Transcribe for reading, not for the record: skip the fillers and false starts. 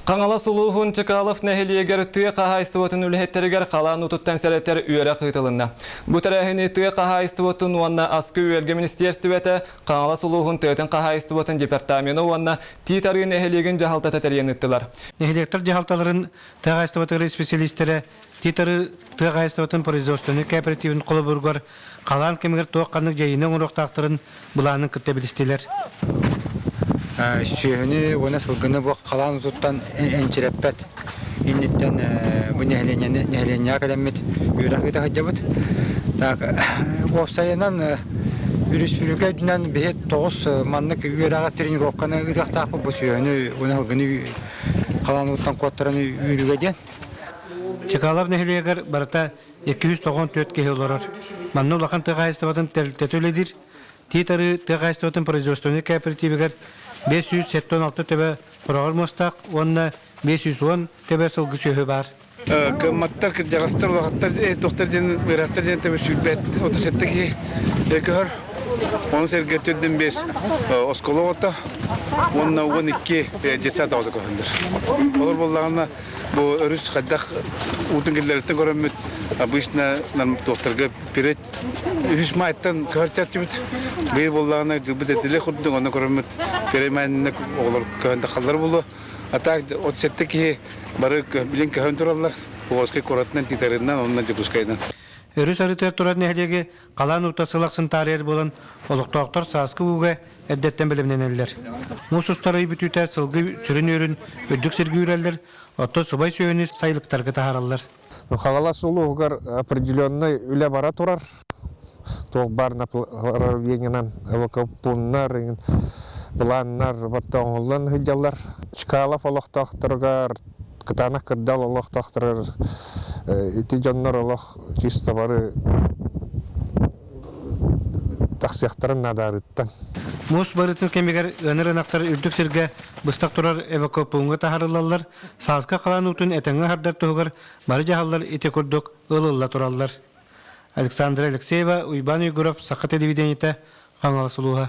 Қаңала сулуғын Чекалов нәхелиегер түйе қағайыстывотын үлхеттерігер қалан ұтыттан сәреттер үйері қытылынна. Бұтарахыны түйе қағайыстывотын уанна аскы үйерге министерстіветі қаңала сулуғын түйетін қағайыстывотын департаменті уанна титары нәхелиеген жағалтата тәрген үттілар. Нәхелиектер жағалталарын тағайыстывотығыр специалистері титары тағайыстывотын производственный кооперативін қолы бұрғар қалан кемігер тоққанық жайының ұрықтақтырын бұланың күтті білістелер. Сүйені оны сылғыны бұл қалан ұтыттан әнчіреппәт. Иннеттен бұл нәхелене кәлемет үйрақыды қайдабыд. Опсайынан үріспілігі дүнен бейет 9 маннық үйраға тренировканы ұдақтақпы бұл сүйені оны сылғыны қалан ұттан қоттыраны үйрігеден. Чекалов нәхелиегер барыта 294 кеге оларыр. Манны ұлақан тағайыстыватын тәтөледір. Титары тағайыстыватын производственный кооперативігер 576 төбе құрағыр мұстақ, онына 510 төбе сылғы сөйі бар. Кымматтар жағастар ұлағаттар тоқтар ден ғырақтар ден төбе сүрбәт 37-ге екігір. Оның сәргертерден 5 осколы ота, онына 12 детсат ауызы көңдір. Олар болағына бұл өріс қаддақ ұтын келдереттен көрімет, обычно тоқтарға перед үш майттан көртет кемет. Бұл болағына дүбіт әділі құрдың, оны көрімет перемәніне олар көңді қалдар болу. Атақ 37-ге бары білін көң тұралар, бұл осқай қоратынан титарынан, онынан жүпускайынан. Өріс арытер тұратын әхлеге қалан ұтасылақсын тарер болын олықтақтар сасқы ұға әддеттен білімнен әлілер. Мұсыстары бүтітер сылғы сүрін өрін өддік сіргі үрелер, отты сұбай сөйіні сайлықтарға тахаралар. Қалала сұлу ұғар определенный үлі бара тұрар. Тоқ бар направлениянан эвакуационнар, планнар, баттоңылын хүдялар. Чкалов олықтақтырғар, Кытанах кырдал Аллах тахтырар, ити жоннор Аллах чисто бары тақсияқтарын надарыттан. Мус барытын кемегер өнер анақтар үрдік сірге бұстақ тұрар эвакуационға тахарылалар, саасқа қалан ұтын әтіңі хардар тұғығыр, бары жағалар ите күрдік ұлылла тұралар. Александра Алексеева, Уйбан Югуров, Сақат телевидениеті, Қаңал Сұлуға.